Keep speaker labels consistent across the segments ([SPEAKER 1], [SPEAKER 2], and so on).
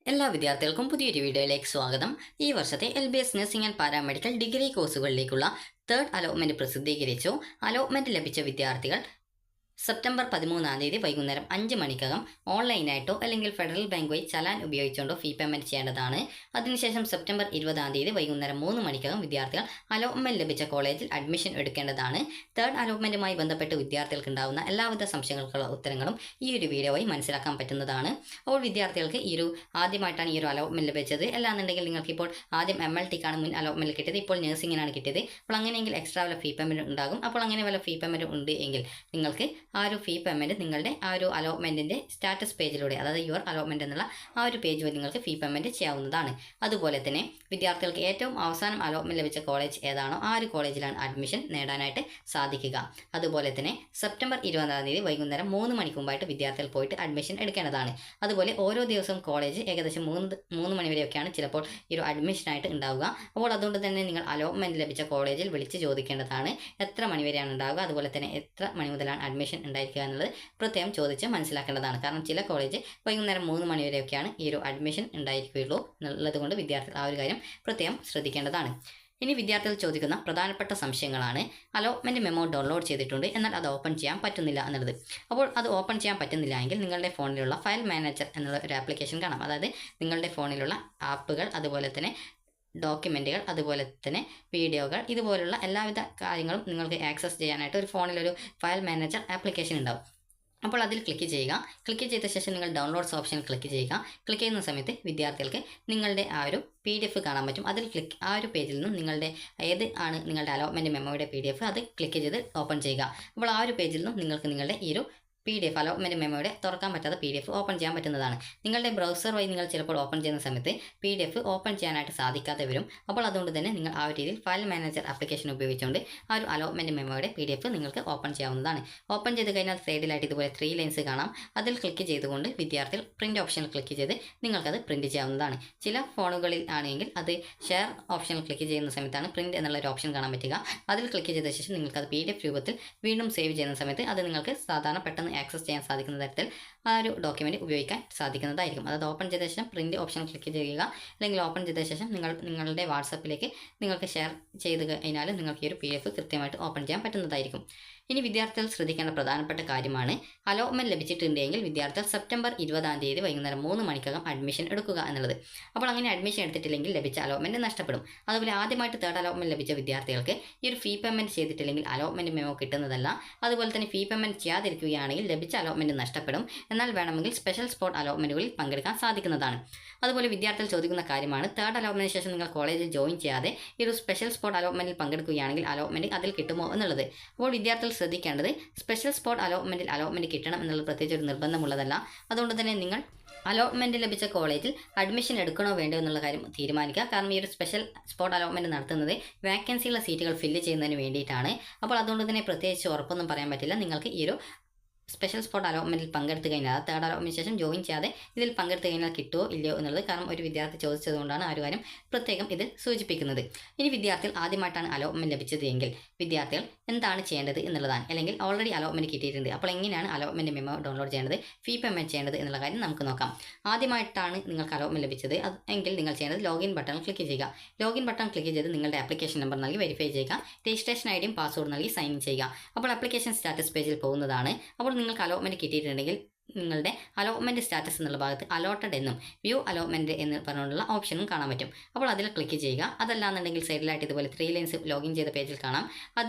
[SPEAKER 1] എല്ലാ വിദ്യാർത്ഥികൾക്കും പുതിയൊരു വീഡിയോയിലേക്ക് സ്വാഗതം. ഈ വർഷത്തെ LBS nursing and paramedical degree കോഴ്സുകളിലേക്കുള്ള തേർഡ് അലോട്ട്മെന്റ് പ്രസിദ്ധീകരിച്ചു. അലോട്ട്മെന്റ് ലഭിച്ച വിദ്യാർത്ഥികൾ സെപ്റ്റംബർ 13 വൈകുന്നേരം 5 മണിക്കകം ഓൺലൈനായിട്ടോ അല്ലെങ്കിൽ ഫെഡറൽ ബാങ്ക് വഴി ചലാൻ ഉപയോഗിച്ചുകൊണ്ടോ ഫീ പേയ്മെന്റ് ചെയ്യേണ്ടതാണ്. അതിനുശേഷം സെപ്റ്റംബർ 20 വൈകുന്നേരം 3 മണിക്കകം വിദ്യാർത്ഥികൾ അലോട്ട്മെന്റ് ലഭിച്ച കോളേജിൽ അഡ്മിഷൻ എടുക്കേണ്ടതാണ്. തേർഡ് അലോട്ട്മെന്റുമായി ബന്ധപ്പെട്ട് വിദ്യാർത്ഥികൾക്ക് ഉണ്ടാകുന്ന എല്ലാവിധ സംശയങ്ങൾക്കുള്ള ഉത്തരങ്ങളും ഈ ഒരു വീഡിയോ വഴി മനസ്സിലാക്കാൻ പറ്റുന്നതാണ്. അപ്പോൾ വിദ്യാർത്ഥികൾക്ക് ആദ്യമായിട്ടാണ് ഈ ഒരു അലോട്ട്മെന്റ് ലഭിച്ചത്, അല്ലാന്നുണ്ടെങ്കിൽ നിങ്ങൾക്കിപ്പോൾ ആദ്യം MLTക്കാണ് മുൻ അലോട്ട്മെന്റ് കിട്ടിയത്, ഇപ്പോൾ നഴ്സിംഗിനാണ് കിട്ടിയത്. അപ്പോൾ അങ്ങനെയെങ്കിൽ എക്സ്ട്രാ വല്ല ഫീ പേയ്മെന്റ് ഉണ്ടാകും. അപ്പോൾ അങ്ങനെ വല്ല ഫീ പേയ്മെന്റ് ഉണ്ട് എങ്കിൽ നിങ്ങൾക്ക് ആ ഒരു ഫീ പേയ്മെന്റ് നിങ്ങളുടെ ആ ഒരു അലോട്ട്മെന്റിന്റെ സ്റ്റാറ്റസ് പേജിലൂടെ, അതായത് യുവർ അലോട്ട്മെന്റ് എന്നുള്ള ആ ഒരു പേജ് വഴി നിങ്ങൾക്ക് ഫീ പേയ്മെന്റ് ചെയ്യാവുന്നതാണ്. അതുപോലെ തന്നെ വിദ്യാർത്ഥികൾക്ക് ഏറ്റവും അവസാനം അലോട്ട്മെന്റ് ലഭിച്ച കോളേജ് ഏതാണോ ആ ഒരു കോളേജിലാണ് അഡ്മിഷൻ നേടാനായിട്ട് സാധിക്കുക. അതുപോലെ തന്നെ സെപ്റ്റംബർ 20 വൈകുന്നേരം 3 മണിക്ക് മുമ്പായിട്ട് വിദ്യാർത്ഥികൾ പോയിട്ട് അഡ്മിഷൻ എടുക്കേണ്ടതാണ്. അതുപോലെ ഓരോ ദിവസവും കോളേജ് ഏകദേശം 3 മണി വരെയൊക്കെയാണ് ചിലപ്പോൾ ഈ ഒരു അഡ്മിഷനായിട്ട് ഉണ്ടാവുക. അപ്പോൾ അതുകൊണ്ട് തന്നെ നിങ്ങൾ അലോട്ട്മെന്റ് ലഭിച്ച കോളേജിൽ വിളിച്ച് ചോദിക്കേണ്ടതാണ് എത്ര മണി വരെയാണ് ഉണ്ടാവുക, അതുപോലെ തന്നെ എത്ര മണി മുതലാണ് അഡ്മിഷൻ ഉണ്ടായിരിക്കുക എന്നുള്ളത് പ്രത്യേകം ചോദിച്ച് മനസ്സിലാക്കേണ്ടതാണ്. കാരണം ചില കോളേജ് വൈകുന്നേരം 3 മണി വരെയൊക്കെയാണ് ഈ ഒരു അഡ്മിഷൻ ഉണ്ടായിരിക്കുകയുള്ളൂ എന്നുള്ളത് കൊണ്ട് വിദ്യാർത്ഥികൾ ആ ഒരു കാര്യം പ്രത്യേകം ശ്രദ്ധിക്കേണ്ടതാണ്. ഇനി വിദ്യാർത്ഥികൾ ചോദിക്കുന്ന പ്രധാനപ്പെട്ട സംശയങ്ങളാണ്: അലോട്ട്മെന്റ് മെമ്മോ ഡൗൺലോഡ് ചെയ്തിട്ടുണ്ട്, എന്നാൽ അത് ഓപ്പൺ ചെയ്യാൻ പറ്റുന്നില്ല എന്നുള്ളത്. അപ്പോൾ അത് ഓപ്പൺ ചെയ്യാൻ പറ്റുന്നില്ല എങ്കിൽ നിങ്ങളുടെ ഫോണിലുള്ള ഫയൽ മാനേജർ എന്നുള്ള ഒരു ആപ്ലിക്കേഷൻ കാണാം. അതായത് നിങ്ങളുടെ ഫോണിലുള്ള ആപ്പുകൾ, അതുപോലെ തന്നെ ഡോക്യുമെൻറ്റുകൾ, അതുപോലെ തന്നെ വീഡിയോകൾ, ഇതുപോലുള്ള എല്ലാവിധ കാര്യങ്ങളും നിങ്ങൾക്ക് ആക്സസ് ചെയ്യാനായിട്ട് ഒരു ഫോണിലൊരു ഫയൽ മാനേജർ ആപ്ലിക്കേഷൻ ഉണ്ടാവും. അപ്പോൾ അതിൽ ക്ലിക്ക് ചെയ്യുക. ക്ലിക്ക് ചെയ്ത ശേഷം നിങ്ങൾ ഡൗൺലോഡ്സ് ഓപ്ഷൻ ക്ലിക്ക് ചെയ്യുക. ക്ലിക്ക് ചെയ്യുന്ന സമയത്ത് വിദ്യാർത്ഥികൾക്ക് നിങ്ങളുടെ ആ ഒരു PDF കാണാൻ പറ്റും. അതിൽ ആ ഒരു പേജിൽ നിന്നും നിങ്ങളുടെ അലോട്ട്മെൻറ്റ് മെമ്മോയുടെ PDF അത് ക്ലിക്ക് ചെയ്ത് ഓപ്പൺ ചെയ്യുക. അപ്പോൾ ആ ഒരു പേജിൽ നിന്നും നിങ്ങൾക്ക് നിങ്ങളുടെ ഈ ഒരു PDF അലോട്ട്മെൻറ്റ് മെമ്മോയുടെ തുറക്കാൻ പറ്റാത്ത PDF ഓപ്പൺ ചെയ്യാൻ പറ്റുന്നതാണ്. നിങ്ങളുടെ ബ്രൗസർ വഴി നിങ്ങൾ ചിലപ്പോൾ ഓപ്പൺ ചെയ്യുന്ന സമയത്ത് PDF ഓപ്പൺ ചെയ്യാനായിട്ട് സാധിക്കാതെ വരും. അപ്പോൾ അതുകൊണ്ട് തന്നെ നിങ്ങൾ ആ ഒരു രീതിയിൽ ഫയൽ മാനേജർ ആപ്ലിക്കേഷൻ ഉപയോഗിച്ചുകൊണ്ട് ആ ഒരു അലോട്ട്മെൻറ്റ് മെമ്മോയുടെ PDF നിങ്ങൾക്ക് ഓപ്പൺ ചെയ്യാവുന്നതാണ്. ഓപ്പൺ ചെയ്ത് കഴിഞ്ഞാൽ സൈഡിലായിട്ട് ഇതുപോലെ 3 ലൈൻസ് കാണാം. അതിൽ ക്ലിക്ക് ചെയ്തുകൊണ്ട് വിദ്യാർത്ഥികൾ പ്രിൻറ്റ് ഓപ്ഷനിൽ ക്ലിക്ക് ചെയ്ത് നിങ്ങൾക്കത് പ്രിൻറ്റ് ചെയ്യാവുന്നതാണ്. ചില ഫോണുകളിൽ ആണെങ്കിൽ അത് ഷെയർ ഓപ്ഷനിൽ ക്ലിക്ക് ചെയ്യുന്ന സമയത്താണ് പ്രിൻറ്റ് എന്നുള്ള ഒരു ഓപ്ഷൻ കാണാൻ പറ്റുക. അതിൽ ക്ലിക്ക് ചെയ്ത ശേഷം നിങ്ങൾക്കത് PDF രൂപത്തിൽ വീണ്ടും സേവ് ചെയ്യുന്ന സമയത്ത് അത് നിങ്ങൾക്ക് സാധാരണ പെട്ടെന്ന് ആക്സസ് ചെയ്യാൻ സാധിക്കുന്ന തരത്തിൽ ആ ഒരു ഡോക്യുമെൻറ്റ് ഉപയോഗിക്കാൻ സാധിക്കുന്നതായിരിക്കും. അതായത് ഓപ്പൺ ചെയ്ത ശേഷം പ്രിൻറ്റ് ഓപ്ഷൻ ക്ലിക്ക് ചെയ്യുക, അല്ലെങ്കിൽ ഓപ്പൺ ചെയ്ത ശേഷം നിങ്ങളുടെ വാട്സപ്പിലേക്ക് നിങ്ങൾക്ക് ഷെയർ ചെയ്ത് കഴിഞ്ഞാൽ നിങ്ങൾക്ക് ഈ ഒരു PDF കൃത്യമായിട്ട് ഓപ്പൺ ചെയ്യാൻ പറ്റുന്നതായിരിക്കും. ഇനി വിദ്യാർത്ഥികൾ ശ്രദ്ധിക്കേണ്ട പ്രധാനപ്പെട്ട കാര്യമാണ്: അലോട്ട്മെന്റ് ലഭിച്ചിട്ടുണ്ടെങ്കിൽ വിദ്യാർത്ഥികൾ സെപ്റ്റംബർ 20 വൈകുന്നേരം 3 മണിക്കകം അഡ്മിഷൻ എടുക്കുക എന്നുള്ളത്. അപ്പോൾ അങ്ങനെ അഡ്മിഷൻ എടുത്തിട്ടില്ലെങ്കിൽ ലഭിച്ച അലോട്ട്മെന്റ് നഷ്ടപ്പെടും. അതുപോലെ ആദ്യമായിട്ട് തേർഡ് അലോട്ട്മെന്റ് ലഭിച്ച വിദ്യാർത്ഥികൾക്ക് ഈ ഒരു ഫീ പേയ്മെന്റ് ചെയ്തിട്ടില്ലെങ്കിൽ അലോട്ട്മെന്റ് മെമ്മോ കിട്ടുന്നതല്ല. അതുപോലെ തന്നെ ഫീ പേയ്മെന്റ് ചെയ്യാതിരിക്കുകയാണെങ്കിൽ ലഭിച്ച അലോട്ട്മെന്റ് നഷ്ടപ്പെടും. എന്നാൽ വേണമെങ്കിൽ സ്പെഷ്യൽ സ്പോട്ട് അലോട്ട്മെന്റുകളിൽ പങ്കെടുക്കാൻ സാധിക്കുന്നതാണ്. അതുപോലെ വിദ്യാർത്ഥികൾ ചോദിക്കുന്ന കാര്യമാണ്: തേർഡ് അലോട്ട്മെന്റിന് ശേഷം നിങ്ങൾ കോളേജിൽ ജോയിൻ ചെയ്യാതെ ഈ ഒരു സ്പെഷ്യൽ സ്പോട്ട് അലോട്ട്മെന്റിൽ പങ്കെടുക്കുകയാണെങ്കിൽ അലോട്ട്മെന്റ് അതിൽ കിട്ടുമോ എന്നുള്ളത്. അപ്പോൾ വിദ്യാർത്ഥികൾ ശ്രദ്ധിക്കേണ്ടത് സ്പെഷ്യൽ സ്പോട്ട് അലോട്ട്മെന്റ് കിട്ടണം എന്നുള്ളത് പ്രത്യേകിച്ച് ഒരു നിർബന്ധമുള്ളതല്ല. അതുകൊണ്ട് തന്നെ നിങ്ങൾ അലോട്ട്മെന്റ് ലഭിച്ച കോളേജിൽ അഡ്മിഷൻ എടുക്കണോ വേണ്ടോ എന്നുള്ള കാര്യം തീരുമാനിക്കുക. കാരണം ഈ ഒരു സ്പെഷ്യൽ സ്പോട്ട് അലോട്ട്മെന്റ് നടത്തുന്നത് വാക്കൻസിയുള്ള സീറ്റുകൾ ഫില്ല് ചെയ്യുന്നതിന് വേണ്ടിയിട്ടാണ്. അപ്പോൾ അതുകൊണ്ട് തന്നെ പ്രത്യേകിച്ച് ഉറപ്പൊന്നും പറയാൻ പറ്റില്ല. നിങ്ങൾക്ക് ഈ ഒരു സ്പെഷ്യൽ സ്പോട്ട് അലോട്ട്മെന്റിൽ പങ്കെടുത്ത് കഴിഞ്ഞാൽ, തേർഡ് അലോട്ട്മെന്റിന് ശേഷം ജോയിൻ ചെയ്യാതെ ഇതിൽ പങ്കെടുത്ത് കഴിഞ്ഞാൽ കിട്ടുമോ ഇല്ലയോ എന്നുള്ളത് കാരണം ഒരു വിദ്യാർത്ഥി ചോദിച്ചതുകൊണ്ടാണ് ആ ഒരു കാര്യം പ്രത്യേകം ഇതിൽ സൂചിപ്പിക്കുന്നത്. ഇനി വിദ്യാർത്ഥികൾ ആദ്യമായിട്ടാണ് അലോട്ട്മെന്റ് ലഭിച്ചത് എങ്കിൽ വിദ്യാർത്ഥികൾ എന്താണ് ചെയ്യേണ്ടത് എന്നുള്ളതാണ്. അല്ലെങ്കിൽ ഓൾറെഡി അലോട്ട്മെന്റ് കിട്ടിയിട്ടുണ്ട്, അപ്പോൾ എങ്ങനെയാണ് അലോട്ട്മെന്റ് മെമ്മോ ഡൗൺലോഡ് ചെയ്യേണ്ടത്, ഫീ പേയ്മെന്റ് ചെയ്യേണ്ടത് എന്നുള്ള കാര്യം നമുക്ക് നോക്കാം. ആദ്യമായിട്ടാണ് നിങ്ങൾക്ക് അലോട്ട്മെന്റ് ലഭിച്ചത് എങ്കിൽ നിങ്ങൾ ചെയ്യേണ്ടത് ലോഗിൻ ബട്ടൺ ക്ലിക്ക് ചെയ്യുക. ലോഗിൻ ബട്ടൺ ക്ലിക്ക് ചെയ്ത് നിങ്ങളുടെ ആപ്ലിക്കേഷൻ നമ്പർ നൽകി വെരിഫൈ ചെയ്യുക. രജിസ്ട്രേഷൻ ഐഡിയും പാസ്വേഡ് നൽകി സൈൻ ഇൻ ചെയ്യുക. അപ്പോൾ ആപ്ലിക്കേഷൻ സ്റ്റാറ്റസ് പേജിൽ പോകുന്നതാണ്. അപ്പോൾ നിങ്ങൾക്ക് അലോട്ട്മെന്റ് കിട്ടിയിട്ടുണ്ടെങ്കിൽ നിങ്ങളുടെ അലോട്ട്മെന്റ് സ്റ്റാറ്റസ് എന്നുള്ള ഭാഗത്ത് അലോട്ടഡ് എന്നും വ്യൂ അലോട്ട്മെന്റ് എന്ന് പറഞ്ഞുകൊണ്ടുള്ള ഓപ്ഷനും കാണാൻ പറ്റും. അപ്പോൾ അതിൽ ക്ലിക്ക് ചെയ്യുക. അതല്ലാന്നുണ്ടെങ്കിൽ സൈഡിലായിട്ട് ഇതുപോലെ 3 ലൈൻസ് ലോഗിൻ ചെയ്ത പേജിൽ കാണാം.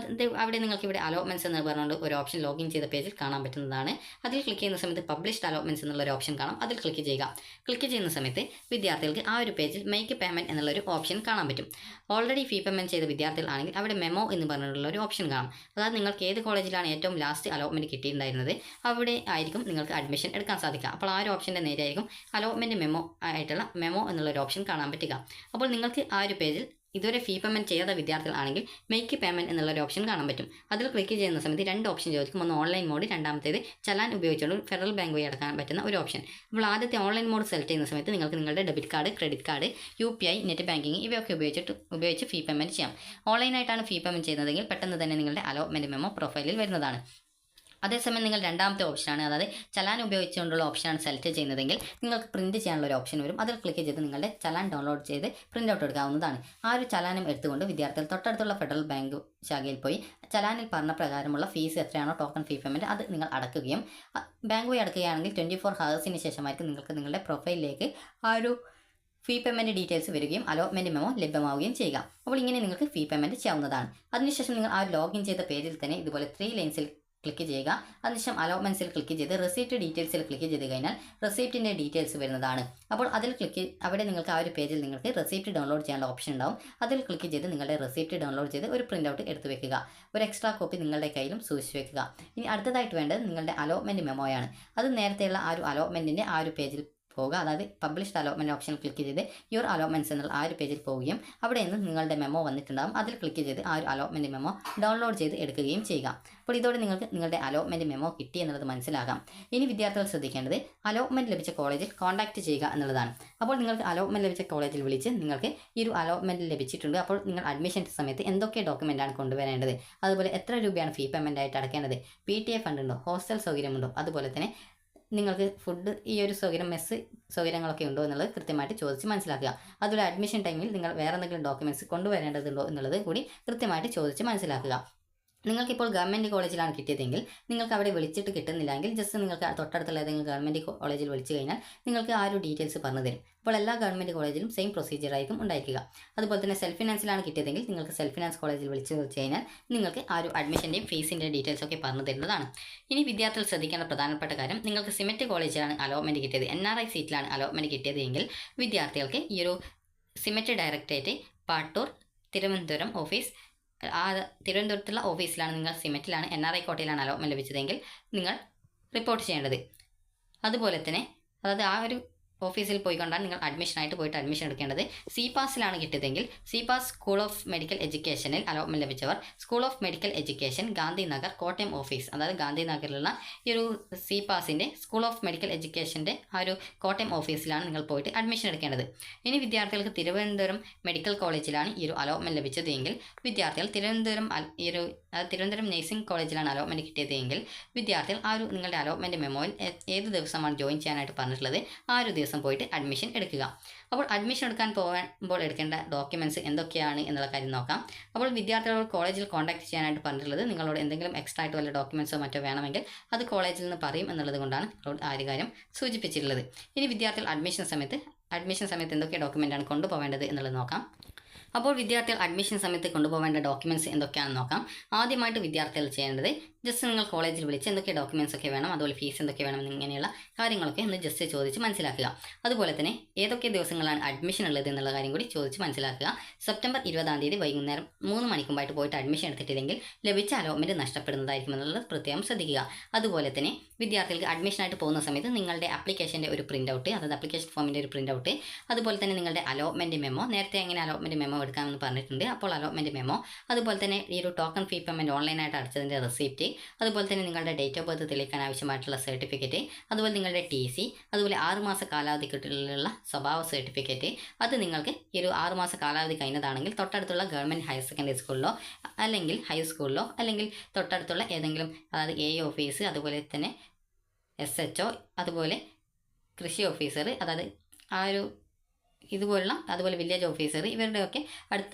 [SPEAKER 1] അവിടെ നിങ്ങൾക്ക് ഇവിടെ അലോട്ട്മെന്റ്സ് എന്ന് പറഞ്ഞുകൊണ്ട് ഒരു ഓപ്ഷൻ ലോഗിൻ ചെയ്ത പേജിൽ കാണാൻ പറ്റുന്നതാണ്. അതിൽ ക്ലിക്ക് ചെയ്യുന്ന സമയത്ത് പബ്ലിഷ്ഡ് അലോട്ട്മെന്റ്സ് എന്നുള്ള ഒരു ഓപ്ഷൻ കാണാം. അതിൽ ക്ലിക്ക് ചെയ്യുക. ക്ലിക്ക് ചെയ്യുന്ന സമയത്ത് വിദ്യാർത്ഥികൾക്ക് ആ ഒരു പേജിൽ മേക്ക് പേയ്മെന്റ് എന്നുള്ള ഒരു ഓപ്ഷൻ കാണാൻ പറ്റും. ഓൾറെഡി ഫീ പേയ്മെന്റ് ചെയ്ത വിദ്യാർത്ഥികളാണെങ്കിൽ അവിടെ മെമ്മോ എന്ന് പറഞ്ഞിട്ടുള്ള ഒരു ഓപ്ഷൻ കാണാം. അതായത് നിങ്ങൾക്ക് ഏത് കോളേജിലാണ് ഏറ്റവും ലാസ്റ്റ് അലോട്ട്മെന്റ് കിട്ടിയിട്ടുണ്ടായിരുന്നത് അവിടെ ആയിരിക്കും നിങ്ങൾക്ക് അഡ്മിഷൻ എടുക്കാൻ സാധിക്കുക. അപ്പോൾ ആ ഒരു ഓപ്ഷൻ്റെ നേരെയായിരിക്കും അലോട്ട്മെന്റ് മെമ്മോ ആയിട്ടുള്ള മെമ്മോ എന്നുള്ള ഒരു ഓപ്ഷൻ കാണാൻ പറ്റുക. അപ്പോൾ നിങ്ങൾക്ക് ആ ഒരു പേജിൽ ഇതുവരെ ഫീ പേയ്മെന്റ് ചെയ്യാത്ത വിദ്യാർത്ഥികളാണെങ്കിൽ മേക്ക് പേയ്മെന്റ് എന്നുള്ള ഒരു ഓപ്ഷൻ കാണാൻ പറ്റും. അതിൽ ക്ലിക്ക് ചെയ്യുന്ന സമയത്ത് 2 ഓപ്ഷൻ ചോദിക്കും. ഒന്ന് ഓൺലൈൻ മോഡ്, രണ്ടാമത്തേത് ചലാൻ ഉപയോഗിച്ചുകൊണ്ട് ഫെഡറൽ ബാങ്ക് വഴി അടക്കാൻ പറ്റുന്ന ഒരു ഓപ്ഷൻ. അപ്പോൾ ആദ്യത്തെ ഓൺലൈൻ മോഡ് സെലക്ട് ചെയ്യുന്ന സമയത്ത് നിങ്ങൾക്ക് നിങ്ങളുടെ debit card, credit card, UPI, net banking ഇവയൊക്കെ ഉപയോഗിച്ച് ഫീ പേയ്മെന്റ് ചെയ്യാം. ഓൺലൈനായിട്ടാണ് ഫീ പേയ്മെന്റ് ചെയ്യുന്നതെങ്കിൽ പെട്ടെന്ന് തന്നെ നിങ്ങളുടെ അലോട്ട്മെന്റ് മെമ്മോ പ്രൊഫൈലിൽ വരുന്നതാണ്. അതേസമയം നിങ്ങൾ രണ്ടാമത്തെ ഓപ്ഷനാണ്, അതായത് ചലാൻ ഉപയോഗിച്ചുകൊണ്ടുള്ള ഓപ്ഷനാണ് സെലക്ട് ചെയ്യുന്നതെങ്കിൽ നിങ്ങൾക്ക് പ്രിൻറ്റ് ചെയ്യാനുള്ള ഒരു ഓപ്ഷൻ വരും. അതിൽ ക്ലിക്ക് ചെയ്ത് നിങ്ങളുടെ ചലാൻ ഡൗൺലോഡ് ചെയ്ത് പ്രിൻ്റ് ഔട്ട് എടുക്കാവുന്നതാണ്. ആ ഒരു ചലാനം എടുത്തുകൊണ്ട് വിദ്യാർത്ഥികൾ തൊട്ടടുത്തുള്ള ഫെഡറൽ ബാങ്ക് ശാഖയിൽ പോയി ചലാനിൽ പറഞ്ഞ പ്രകാരമുള്ള ഫീസ് എത്രയാണോ ടോക്കൺ ഫീ പേയ്മെൻറ്റ് അത് നിങ്ങൾ അടക്കുകയും ബാങ്ക് വഴി അടക്കുകയാണെങ്കിൽ 24 ഹവേഴ്സിന് ശേഷമായിരിക്കും നിങ്ങൾക്ക് നിങ്ങളുടെ പ്രൊഫൈലിലേക്ക് ആ ഒരു ഫീ പേയ്മെൻറ്റ് ഡീറ്റെയിൽസ് വരികയും അലോട്ട്മെൻറ്റ് മെമ്മോ ലഭ്യമാവുകയും ചെയ്യുക. അപ്പോൾ ഇങ്ങനെ നിങ്ങൾക്ക് ഫീ പേയ്മെൻറ്റ് ചെയ്യാവുന്നതാണ്. അതിനുശേഷം നിങ്ങൾ ആ ലോഗിൻ ചെയ്ത പേജിൽ തന്നെ ഇതുപോലെ 3 ലൈൻസിൽ ക്ലിക്ക് ചെയ്യുക. അതിനുശേഷം അലോട്ട്മെൻറ്റ്സിൽ ക്ലിക്ക് ചെയ്ത് റെസിപ്റ്റ് ഡീറ്റെയിൽസിൽ ക്ലിക്ക് ചെയ്ത് കഴിഞ്ഞാൽ റെസിപ്റ്റിൻ്റെ ഡീറ്റെയിൽസ് വരുന്നതാണ്. അപ്പോൾ അതിൽ അവിടെ നിങ്ങൾക്ക് ആ ഒരു പേജിൽ നിങ്ങൾക്ക് റെസിപ്റ്റ് ഡൗൺലോഡ് ചെയ്യേണ്ട ഓപ്ഷൻ ഉണ്ടാവും. അതിൽ ക്ലിക്ക് ചെയ്ത് നിങ്ങളുടെ റെസിപ്റ്റ് ഡൗൺലോഡ് ചെയ്ത് ഒരു പ്രിൻ്റ് ഔട്ട് എടുത്ത് വെക്കുക. ഒരു എക്സ്ട്രാ കോപ്പി നിങ്ങളുടെ കയ്യിലും സൂക്ഷിച്ച് വെക്കുക. ഇനി അടുത്തതായിട്ട് വേണ്ടത് നിങ്ങളുടെ അലോട്ട്മെൻറ്റ് മെമ്മോയാണ്. അത് നേരത്തെയുള്ള ആ ഒരു അലോട്ട്മെൻറ്റിൻ്റെ ആ ഒരു പേജിൽ പോകുക. അതായത് പബ്ലിഷ്ഡ് അലോട്ട്മെൻറ്റ് ഓപ്ഷനിൽ ക്ലിക്ക് ചെയ്ത് യുവർ അലോട്ട്മെൻറ്റ്സ് എന്നുള്ള ആ ഒരു പേജിൽ പോവുകയും അവിടെ നിന്ന് നിങ്ങളുടെ മെമ്മോ വന്നിട്ടുണ്ടാകും. അതിൽ ക്ലിക്ക് ചെയ്ത് ആ ഒരു അലോട്ട്മെൻറ്റ് മെമ്മോ ഡൗൺലോഡ് ചെയ്ത് എടുക്കുകയും ചെയ്യുക. അപ്പോൾ ഇതോടെ നിങ്ങൾക്ക് നിങ്ങളുടെ അലോട്ട്മെൻറ്റ് മെമ്മോ കിട്ടി എന്നുള്ളത് മനസ്സിലാകാം. ഇനി വിദ്യാർത്ഥികൾ ശ്രദ്ധിക്കേണ്ടത് അലോട്ട്മെൻറ്റ് ലഭിച്ച കോളേജിൽ കോൺടാക്റ്റ് ചെയ്യുക എന്നുള്ളതാണ്. അപ്പോൾ നിങ്ങൾക്ക് അലോട്ട്മെൻറ്റ് ലഭിച്ച കോളേജിൽ വിളിച്ച് നിങ്ങൾക്ക് ഈ ഒരു അലോട്ട്മെൻറ്റ് ലഭിച്ചിട്ടുണ്ട്, അപ്പോൾ നിങ്ങൾ അഡ്മിഷൻ സമയത്ത് എന്തൊക്കെ ഡോക്യുമെൻ്റാണ് കൊണ്ടുവരേണ്ടത്, അതുപോലെ എത്ര രൂപയാണ് ഫീ പേയ്മെൻ്റ് ആയിട്ട് അടയ്ക്കേണ്ടത്, PTA ഫണ്ട് ഉണ്ടോ, ഹോസ്റ്റൽ സൗകര്യമുണ്ടോ, അതുപോലെ തന്നെ നിങ്ങൾക്ക് ഫുഡ് ഈ ഒരു സൗകര്യം മെസ്സ് സൗകര്യങ്ങളൊക്കെ ഉണ്ടോ എന്നുള്ളത് കൃത്യമായിട്ട് ചോദിച്ച് മനസ്സിലാക്കുക. അതുപോലെ അഡ്മിഷൻ ടൈമിൽ നിങ്ങൾ വേറെ എന്തെങ്കിലും ഡോക്യുമെൻറ്റ്സ് കൊണ്ടുവരേണ്ടതുണ്ടോ എന്നുള്ളത് കൂടി കൃത്യമായിട്ട് ചോദിച്ച് മനസ്സിലാക്കുക. നിങ്ങൾക്കിപ്പോൾ ഗവൺമെൻറ് കോളേജിലാണ് കിട്ടിയതെങ്കിൽ നിങ്ങൾക്ക് അവിടെ വിളിച്ചിട്ട് കിട്ടുന്നില്ലെങ്കിൽ ജസ്റ്റ് നിങ്ങൾക്ക് തൊട്ടടുത്തുള്ള ഏതെങ്കിലും ഗവൺമെൻറ് കോളേജിൽ വിളിച്ചു കഴിഞ്ഞാൽ നിങ്ങൾക്ക് ആ ഒരു ഡീറ്റെയിൽസ് പറഞ്ഞു തരും. അപ്പോൾ എല്ലാ ഗവൺമെൻറ് കോളേജിലും സെയിം പ്രൊസീജിയർ ആയിരിക്കും ഉണ്ടായിരിക്കുക. അതുപോലെ തന്നെ സെൽഫ് ഫിനാൻസിലാണ് കിട്ടിയതെങ്കിൽ നിങ്ങൾക്ക് സെൽഫ് ഫിനാൻസ് കോളേജിൽ വിളിച്ചു കഴിഞ്ഞാൽ നിങ്ങൾക്ക് ആ ഒരു അഡ്മിഷൻ്റെയും ഫീസിൻ്റെ ഡീറ്റെയിൽസ് ഒക്കെ പറഞ്ഞു തരുന്നതാണ്. ഇനി വിദ്യാർത്ഥികൾ ശ്രദ്ധിക്കേണ്ട പ്രധാനപ്പെട്ട കാര്യം, നിങ്ങൾക്ക് സിമറ്റ് കോളേജിലാണ് അലോട്ട്മെൻറ്റ് കിട്ടിയത്, NRI സീറ്റിലാണ് അലോട്ട്മെൻറ്റ് കിട്ടിയത് എങ്കിൽ വിദ്യാർത്ഥികൾക്ക് ഈ ഒരു സിമറ്റ് ഡയറക്ടറേറ്റ് പാട്ടൂർ തിരുവനന്തപുരം ഓഫീസ് തിരുവനന്തപുരത്തുള്ള ഓഫീസിലാണ് നിങ്ങൾ സിമറ്റിലാണ് NRI കോട്ടയിലാണ് അലോട്ട്മെൻറ്റ് ലഭിച്ചതെങ്കിൽ നിങ്ങൾ റിപ്പോർട്ട് ചെയ്യേണ്ടത്. അതുപോലെ തന്നെ അതായത് ആ ഒരു ഓഫീസിൽ പോയിക്കൊണ്ടാണ് നിങ്ങൾ അഡ്മിഷനായിട്ട് പോയിട്ട് അഡ്മിഷൻ എടുക്കേണ്ടത്. CPASലാണ് കിട്ടിയതെങ്കിൽ CPAS സ്കൂൾ ഓഫ് മെഡിക്കൽ എഡ്യൂക്കേഷനിൽ അലോട്ട്മെൻറ്റ് ലഭിച്ചവർ school of medical education Gandhinagar Kottayam office, അതായത് ഗാന്ധിനഗറിലുള്ള ഈ ഒരു CPASൻ്റെ സ്കൂൾ ഓഫ് മെഡിക്കൽ എഡ്യൂക്കേഷൻ്റെ ആ ഒരു കോട്ടയം ഓഫീസിലാണ് നിങ്ങൾ പോയിട്ട് അഡ്മിഷൻ എടുക്കേണ്ടത്. ഇനി വിദ്യാർത്ഥികൾക്ക് തിരുവനന്തപുരം മെഡിക്കൽ കോളേജിലാണ് ഈ ഒരു അലോട്ട്മെൻറ്റ് ലഭിച്ചത് എങ്കിൽ വിദ്യാർത്ഥികൾ തിരുവനന്തപുരം നഴ്സിംഗ് കോളേജിലാണ് അലോട്ട്മെൻറ്റ് കിട്ടിയത് എങ്കിൽ വിദ്യാർത്ഥികൾ ആ ഒരു നിങ്ങളുടെ അലോട്ട്മെൻറ്റ് മെമ്മോയിൽ ഏത് ദിവസമാണ് ജോയിൻ ചെയ്യാനായിട്ട് പറഞ്ഞിട്ടുള്ളത് ആ ഒരു ദിവസം പോയിട്ട് അഡ്മിഷൻ എടുക്കുക. അപ്പോൾ അഡ്മിഷൻ എടുക്കാൻ പോകുമ്പോൾ എടുക്കേണ്ട ഡോക്യുമെൻറ്റ്സ് എന്തൊക്കെയാണ് എന്നുള്ള കാര്യം നോക്കാം. അപ്പോൾ വിദ്യാർത്ഥികളോട് കോളേജിൽ കോൺടാക്ട് ചെയ്യാനായിട്ട് പറഞ്ഞിട്ടുള്ളത് നിങ്ങളോട് എന്തെങ്കിലും എക്സ്ട്രാ ആയിട്ട് വല്ല ഡോക്യുമെൻറ്റ്സോ മറ്റോ വേണമെങ്കിൽ അത് കോളേജിൽ നിന്ന് പറയും എന്നുള്ളത് കൊണ്ടാണ് നിങ്ങളോട് ആ ഒരു കാര്യം സൂചിപ്പിച്ചിട്ടുള്ളത്. ഇനി വിദ്യാർത്ഥികൾ അഡ്മിഷൻ സമയത്ത് എന്തൊക്കെ ഡോക്യുമെൻ്റാണ് കൊണ്ടുപോകേണ്ടത് എന്നുള്ളത് നോക്കാം. അപ്പോൾ വിദ്യാർത്ഥികൾ അഡ്മിഷൻ സമയത്ത് കൊണ്ടുപോകേണ്ട ഡോക്യുമെൻറ്റ്സ് എന്തൊക്കെയാണെന്ന് നോക്കാം. ആദ്യമായിട്ട് വിദ്യാർത്ഥികൾ ചെയ്യേണ്ടത് ജസ്റ്റ് നിങ്ങൾ കോളേജിൽ വിളിച്ച് എന്തൊക്കെ ഡോക്യുമെൻറ്റ്സ് ഒക്കെ വേണം, അതുപോലെ ഫീസ് എന്തൊക്കെ വേണം, ഇങ്ങനെയുള്ള കാര്യങ്ങളൊക്കെ ഒന്ന് ജസ്റ്റ് ചോദിച്ച് മനസ്സിലാക്കുക. അതുപോലെ തന്നെ ഏതൊക്കെ ദിവസങ്ങളാണ് അഡ്മിഷൻ ഉള്ളത് എന്നുള്ള കാര്യം കൂടി ചോദിച്ച് മനസ്സിലാക്കുക. സെപ്റ്റംബർ 20-ാം തീയതി വൈകുന്നേരം 3 മണിക്ക് മുമ്പായിട്ട് പോയിട്ട് അഡ്മിഷൻ എടുത്തിട്ടില്ലെങ്കിൽ ലഭിച്ച അലോട്ട്മെൻറ്റ് നഷ്ടപ്പെടുന്നതായിരിക്കും എന്നുള്ളത് പ്രത്യേകം ശ്രദ്ധിക്കുക. അതുപോലെ തന്നെ വിദ്യാർത്ഥികൾക്ക് അഡ്മിഷനായിട്ട് പോകുന്ന സമയത്ത് നിങ്ങളുടെ ആപ്ലിക്കേഷൻ്റെ ഒരു പ്രിൻ്റ് ഔട്ട്, അതായത് ആപ്ലിക്കേഷൻ ഫോമിൻ്റെ ഒരു പ്രിൻ്റ് ഔട്ട്, അതുപോലെ തന്നെ നിങ്ങളുടെ അലോട്ട്മെൻറ്റ് മെമ്മോ, നേരത്തെ എങ്ങനെ അലോട്ട്മെൻറ്റ് മെമ്മോ എടുക്കാമെന്ന് പറഞ്ഞിട്ടുണ്ട്, അപ്പോൾ അലോട്ട്മെൻറ്റ് മെമ്മോ, അതുപോലെ തന്നെ ഈ ഒരു ടോക്കൺ ഫീ പേയ്മെൻറ്റ് ഓൺലൈനായിട്ട് അടച്ചതിൻ്റെ റെസിപ്റ്റ്, അതുപോലെ തന്നെ നിങ്ങളുടെ ഡേറ്റ് ഓഫ് ബർത്ത് തെളിയിക്കാൻ ആവശ്യമായിട്ടുള്ള സർട്ടിഫിക്കറ്റ്, അതുപോലെ നിങ്ങളുടെ TC, അതുപോലെ 6 മാസ കാലാവധിക്കുള്ള സ്വഭാവ സർട്ടിഫിക്കറ്റ്, അത് നിങ്ങൾക്ക് ഈ ഒരു 6 മാസ കാലാവധി കഴിഞ്ഞതാണെങ്കിൽ തൊട്ടടുത്തുള്ള ഗവൺമെൻറ് ഹയർ സെക്കൻഡറി സ്കൂളിലോ അല്ലെങ്കിൽ ഹൈസ്കൂളിലോ അല്ലെങ്കിൽ തൊട്ടടുത്തുള്ള ഏതെങ്കിലും അതായത് AE ഓഫീസ്, അതുപോലെ തന്നെ SHO, അതുപോലെ കൃഷി ഓഫീസർ, അതായത് ആ ഒരു ഇതുപോലുള്ള അതുപോലെ വില്ലേജ് ഓഫീസർ, ഇവരുടെയൊക്കെ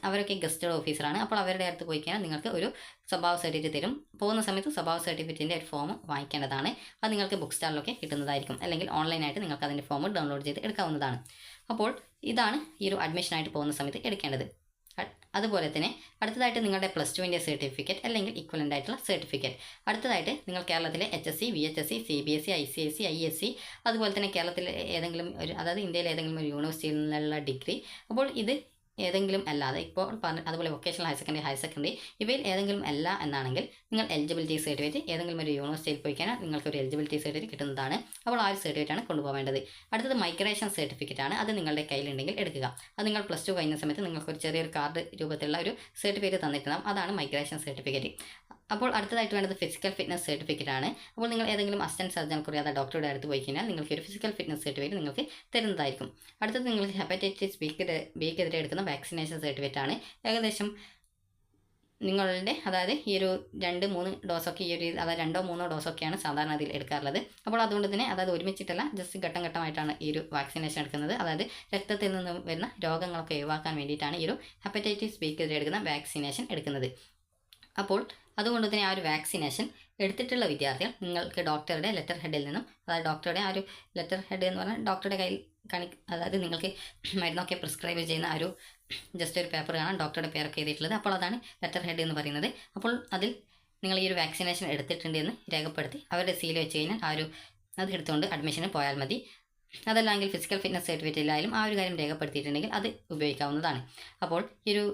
[SPEAKER 1] അവരൊക്കെ ഗസ്റ്റഡ് ഓഫീസറാണ്. അപ്പോൾ അവരുടെ അടുത്ത് പോയി കഴിഞ്ഞാൽ നിങ്ങൾക്ക് ഒരു സ്വഭാവ സർട്ടിഫിക്കറ്റ് തരും. പോകുന്ന സമയത്ത് സ്വഭാവ സർട്ടിഫിക്കറ്റിൻ്റെ ഒരു ഫോം വാങ്ങിക്കേണ്ടതാണ്. അത് നിങ്ങൾക്ക് ബുക്ക് സ്റ്റാളിലൊക്കെ കിട്ടുന്നതായിരിക്കും, അല്ലെങ്കിൽ ഓൺലൈനായിട്ട് നിങ്ങൾക്ക് അതിൻ്റെ ഫോം ഡൗൺലോഡ് ചെയ്ത് എടുക്കാവുന്നതാണ്. അപ്പോൾ ഇതാണ് ഈ ഒരു അഡ്മിഷനായിട്ട് പോകുന്ന സമയത്ത് എടുക്കേണ്ടത്. അതുപോലെ തന്നെ അടുത്തതായിട്ട് നിങ്ങളുടെ +2ൻ്റെ സർട്ടിഫിക്കറ്റ് അല്ലെങ്കിൽ ഇക്വലൻ്റ് ആയിട്ടുള്ള സർട്ടിഫിക്കറ്റ്. അടുത്തതായിട്ട് നിങ്ങൾ കേരളത്തിലെ HSC, VHSC, CBSE, ICSE, ISC, അതുപോലെ തന്നെ കേരളത്തിലെ ഏതെങ്കിലും ഒരു അതായത് ഇന്ത്യയിലെ ഏതെങ്കിലും ഒരു യൂണിവേഴ്സിറ്റിയിൽ നിന്നുള്ള ഡിഗ്രി. അപ്പോൾ ഇത് ഏതെങ്കിലും അല്ലാതെ ഇപ്പോൾ അതുപോലെ വൊക്കേഷണൽ ഹയർ സെക്കൻഡറി ഇവയിൽ ഏതെങ്കിലും അല്ല എന്നാണെങ്കിൽ നിങ്ങൾ എലിജിബിലിറ്റി സർട്ടിഫിക്കറ്റ് ഏതെങ്കിലും ഒരു യൂണിവേഴ്സിറ്റിയിൽ പോയി കഴിഞ്ഞാൽ നിങ്ങൾക്ക് ഒരു എലിജിബിലിറ്റി സർട്ടിഫിക്കറ്റ് കിട്ടുന്നതാണ്. അപ്പോൾ ആ ഒരു സർട്ടിഫിക്കറ്റാണ് കൊണ്ടുപോകേണ്ടത്. അടുത്തത് മൈഗ്രേഷൻ സർട്ടിഫിക്കറ്റ് ആണ്. അത് നിങ്ങളുടെ കയ്യിലുണ്ടെങ്കിൽ എടുക്കുക. അത് നിങ്ങൾ +2 കഴിഞ്ഞ സമയത്ത് നിങ്ങൾക്ക് ഒരു ചെറിയൊരു കാർഡ് രൂപത്തിലുള്ള ഒരു സർട്ടിഫിക്കറ്റ് തന്നിട്ടുണ്ടാകും. അതാണ് മൈഗ്രേഷൻ സർട്ടിഫിക്കറ്റ്. അപ്പോൾ അടുത്തതായിട്ട് വേണ്ടത് ഫിസിക്കൽ ഫിറ്റ്നസ് സർട്ടിഫിക്കറ്റ് ആണ്. അപ്പോൾ നിങ്ങൾ ഏതെങ്കിലും അസിസ്റ്റന്റ് സർജൻ അറിയാതെ ഡോക്ടറുടെ അടുത്ത് പോയി കഴിഞ്ഞാൽ നിങ്ങൾക്ക് ഒരു ഫിസിക്കൽ ഫിറ്റ്നസ് സർട്ടിഫിക്കറ്റ് നിങ്ങൾക്ക് തരുന്നതായിരിക്കും. അടുത്തത് നിങ്ങൾക്ക് ഹെപ്പറ്റൈറ്റിസ് ബിക്കെതിരെ എടുക്കുന്ന വാക്സിനേഷൻ സർട്ടിഫിക്കറ്റ് ആണ്. ഏകദേശം നിങ്ങളുടെ അതായത് ഈ ഒരു 2-3 ഡോസൊക്കെ ഈ ഒരു അതായത് 2-3 ഡോസൊക്കെയാണ് സാധാരണ അതിൽ എടുക്കാറുള്ളത്. അപ്പോൾ അതുകൊണ്ട് തന്നെ അതായത് ഒരുമിച്ചിട്ടല്ല, ജസ്റ്റ് ഘട്ടം ഘട്ടമായിട്ടാണ് ഈ ഒരു വാക്സിനേഷൻ എടുക്കുന്നത്. അതായത് രക്തത്തിൽ നിന്ന് വരുന്ന രോഗങ്ങളൊക്കെ ഒഴിവാക്കാൻ വേണ്ടിയിട്ടാണ് ഈ ഒരു ഹെപ്പറ്റൈറ്റിസ് ബിക്കെതിരെ എടുക്കുന്ന വാക്സിനേഷൻ എടുക്കുന്നത്. അപ്പോൾ അതുകൊണ്ട് തന്നെ ആ ഒരു വാക്സിനേഷൻ എടുത്തിട്ടുള്ള വിദ്യാർത്ഥികൾ നിങ്ങൾക്ക് ഡോക്ടറുടെ ലെറ്റർ ഹെഡിൽ നിന്നും, അതായത് ഡോക്ടറുടെ ആ ഒരു ലെറ്റർ ഹെഡ് എന്ന് പറഞ്ഞാൽ ഡോക്ടറുടെ കയ്യിൽ അതായത് നിങ്ങൾക്ക് മരുന്നൊക്കെ പ്രിസ്ക്രൈബ് ചെയ്യുന്ന ഒരു ജസ്റ്റ് ഒരു പേപ്പർ കാണാം, ഡോക്ടറുടെ പേരൊക്കെ എഴുതിയിട്ടുള്ളത്. അപ്പോൾ അതാണ് ലെറ്റർ ഹെഡ് എന്ന് പറയുന്നത്. അപ്പോൾ അതിൽ നിങ്ങൾ ഈ ഒരു വാക്സിനേഷൻ എടുത്തിട്ടുണ്ട് എന്ന് രേഖപ്പെടുത്തി അവരുടെ സീൽ വെച്ച് കഴിഞ്ഞാൽ അത് എടുത്തുകൊണ്ട് അഡ്മിഷന് പോയാൽ മതി. അതല്ലെങ്കിൽ ഫിസിക്കൽ ഫിറ്റ്നസ് സർട്ടിഫിക്കറ്റിലായാലും ആ ഒരു കാര്യം രേഖപ്പെടുത്തിയിട്ടുണ്ടെങ്കിൽ അത് ഉപയോഗിക്കാവുന്നതാണ്. അപ്പോൾ ഈ ഒരു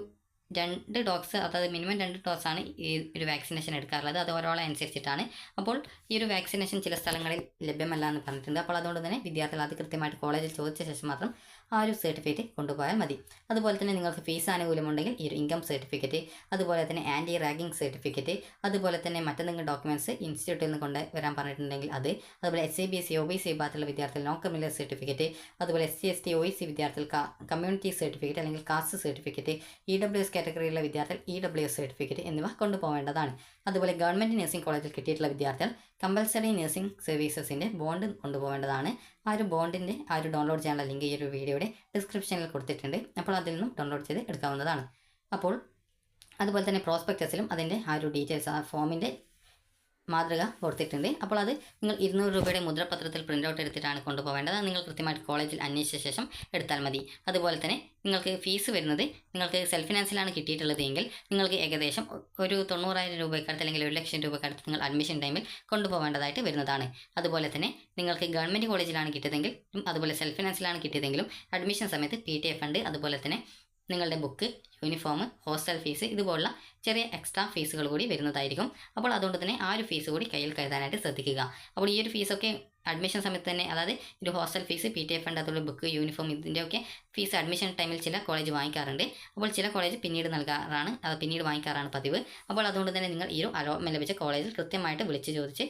[SPEAKER 1] 2 ഡോസ്, അതായത് മിനിമം 2 ഡോസാണ് ഈ ഒരു വാക്സിനേഷൻ എടുക്കാറുള്ളത്. അത് ഒരാളെ അനുസരിച്ചിട്ടാണ്. അപ്പോൾ ഈ ഒരു വാക്സിനേഷൻ ചില സ്ഥലങ്ങളിൽ ലഭ്യമല്ല എന്ന് പറഞ്ഞിട്ടുണ്ട്. അപ്പോൾ അതുകൊണ്ട് തന്നെ വിദ്യാർത്ഥികൾ അത് കൃത്യമായിട്ട് കോളേജിൽ ചോദിച്ച ശേഷം മാത്രം ആ ഒരു സർട്ടിഫിക്കറ്റ് കൊണ്ടുപോയാൽ മതി. അതുപോലെ തന്നെ നിങ്ങൾക്ക് ഫീസ് ആനുകൂല്യമുണ്ടെങ്കിൽ ഈ ഒരു ഇൻകം സർട്ടിഫിക്കറ്റ്, അതുപോലെ തന്നെ ആൻറ്റി റാഗിംഗ് സർട്ടിഫിക്കറ്റ്, അതുപോലെ തന്നെ മറ്റെന്തെങ്കിലും ഡോക്യുമെൻറ്റ്സ് ഇൻസ്റ്റിറ്റ്യൂട്ടിൽ നിന്ന് കൊണ്ടുവരാൻ പറഞ്ഞിട്ടുണ്ടെങ്കിൽ അത്, അതുപോലെ SC/BC OBC വിഭാഗത്തിലുള്ള വിദ്യാർത്ഥികൾ നോൺ ക്രിമിനൽ സർട്ടിഫിക്കറ്റ്, അതുപോലെ SC/ST OEC വിദ്യാർത്ഥികൾക്ക് കമ്മ്യൂണിറ്റി സർട്ടിഫിക്കറ്റ് അല്ലെങ്കിൽ കാസ്റ്റ് സർട്ടിഫിക്കറ്റ്, EWS കാറ്റഗറിയിലുള്ള വിദ്യാർത്ഥികൾ EWS സർട്ടിഫിക്കറ്റ് എന്നിവ കൊണ്ടുപോകേണ്ടതാണ്. അതുപോലെ ഗവൺമെൻറ് നഴ്സിംഗ് കോളേജിൽ കിട്ടിയിട്ടുള്ള വിദ്യാർത്ഥികൾ കമ്പൽസറി നഴ്സിംഗ് സർവീസസിൻ്റെ ബോണ്ട് കൊണ്ടുപോകേണ്ടതാണ്. ആ ഒരു ബോണ്ടിൻ്റെ ആ ഒരു ഡൗൺലോഡ് ചെയ്യാനുള്ള ലിങ്ക് ഈ ഒരു വീഡിയോയുടെ ഡിസ്ക്രിപ്ഷനിൽ കൊടുത്തിട്ടുണ്ട്. അപ്പോൾ അതിൽ നിന്നും ഡൗൺലോഡ് ചെയ്ത് എടുക്കാവുന്നതാണ്. അപ്പോൾ അതുപോലെ തന്നെ പ്രോസ്പെക്ടസിലും അതിൻ്റെ ആ ഒരു ഡീറ്റെയിൽസ്, ആ ഫോമിൻ്റെ മാതൃക കൊടുത്തിട്ടുണ്ട്. അപ്പോൾ അത് നിങ്ങൾ 200 രൂപയുടെ മുദ്രപത്രത്തിൽ പ്രിൻ്റ് ഔട്ട് എടുത്തിട്ടാണ് കൊണ്ടുപോകേണ്ടത്. നിങ്ങൾ കൃത്യമായിട്ട് കോളേജിൽ അന്വേഷിച്ച ശേഷം എടുത്താൽ മതി. അതുപോലെ തന്നെ നിങ്ങൾക്ക് ഫീസ് വരുന്നത്, നിങ്ങൾക്ക് സെൽഫ് ഫിനാൻസിലാണ് കിട്ടിയിട്ടുള്ളത് എങ്കിൽ നിങ്ങൾക്ക് ഏകദേശം ഒരു 90,000 രൂപയ്ക്കടുത്ത് അല്ലെങ്കിൽ 1,00,000 രൂപയ്ക്കടുത്ത് നിങ്ങൾ അഡ്മിഷൻ ടൈമിൽ കൊണ്ടുപോകേണ്ടതായിട്ട് വരുന്നതാണ്. അതുപോലെ തന്നെ നിങ്ങൾക്ക് ഗവൺമെൻറ് കോളേജിലാണ് കിട്ടിയതെങ്കിൽ, അതുപോലെ സെൽഫ് ഫിനാൻസിലാണ് കിട്ടിയതെങ്കിലും അഡ്മിഷൻ സമയത്ത് PTA ഫണ്ട്, അതുപോലെ തന്നെ നിങ്ങളുടെ ബുക്ക്, യൂണിഫോം, ഹോസ്റ്റൽ ഫീസ് ഇതുപോലുള്ള ചെറിയ എക്സ്ട്രാ ഫീസുകൾ കൂടി വരുന്നതായിരിക്കും. അപ്പോൾ അതുകൊണ്ട് തന്നെ ആ ഒരു ഫീസ് കൂടി കയ്യിൽ കരുതാനായിട്ട് ശ്രദ്ധിക്കുക. അപ്പോൾ ഈ ഒരു ഫീസൊക്കെ അഡ്മിഷൻ സമയത്ത് തന്നെ, അതായത് ഒരു ഹോസ്റ്റൽ ഫീസ്, PTA ഫണ്ട്, അതുപോലെ ബുക്ക്, യൂണിഫോം ഇതിൻ്റെയൊക്കെ ഫീസ് അഡ്മിഷൻ ടൈമിൽ ചില കോളേജ് വാങ്ങിക്കാറുണ്ട്. അപ്പോൾ ചില കോളേജ് പിന്നീട് വാങ്ങിക്കാറാണ് പതിവ്. അപ്പോൾ അതുകൊണ്ട് തന്നെ നിങ്ങൾ ഈ ഒരു അലോട്ട്മെൻറ്റ് ലഭിച്ച കോളേജിൽ കൃത്യമായിട്ട് വിളിച്ച് ചോദിച്ച്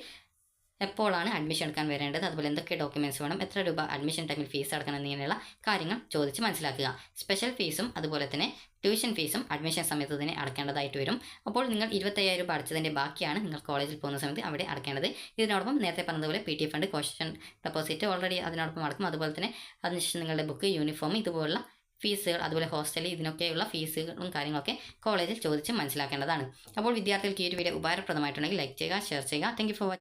[SPEAKER 1] എപ്പോഴാണ് അഡ്മിഷൻ എടുക്കാൻ വരേണ്ടത്, അതുപോലെ എന്തൊക്കെ ഡോക്യുമെൻറ്റ്സ് വേണം, എത്ര രൂപ അഡ്മിഷൻ ടൈമിൽ ഫീസ് അടക്കണം എന്നിങ്ങനെയുള്ള കാര്യങ്ങൾ ചോദിച്ച് മനസ്സിലാക്കുക. സ്പെഷ്യൽ ഫീസും അതുപോലെ തന്നെ ട്യൂഷൻ ഫീസും അഡ്മിഷൻ സമയത്ത് തന്നെ അടക്കേണ്ടതായിട്ട് വരും. അപ്പോൾ നിങ്ങൾ 25,000 രൂപ അടച്ചതിൻ്റെ ബാക്കിയാണ് നിങ്ങൾ കോളേജിൽ പോകുന്ന സമയത്ത് അവിടെ അടക്കേണ്ടത്. ഇതിനോടൊപ്പം നേരത്തെ പറഞ്ഞതുപോലെ PTA fund, caution deposit already അതിനോടൊപ്പം അടക്കും. അതുപോലെ തന്നെ അതിനുശേഷം നിങ്ങളുടെ ബുക്ക്, യൂണിഫോം ഇതുപോലുള്ള ഫീസുകൾ, അതുപോലെ ഹോസ്റ്റൽ ഇതിനൊക്കെയുള്ള ഫീസുകളും കാര്യങ്ങളൊക്കെ കോളേജിൽ ചോദിച്ച് മനസ്സിലാക്കേണ്ടതാണ്. അപ്പോൾ വിദ്യാർത്ഥികൾക്ക് ഈ ഒരു വീഡിയോ ഉപകാരപ്രദമായിട്ടുണ്ടെങ്കിൽ ലൈക്ക് ചെയ്യുക, ഷെയർ ചെയ്യുക. Thank you for watching.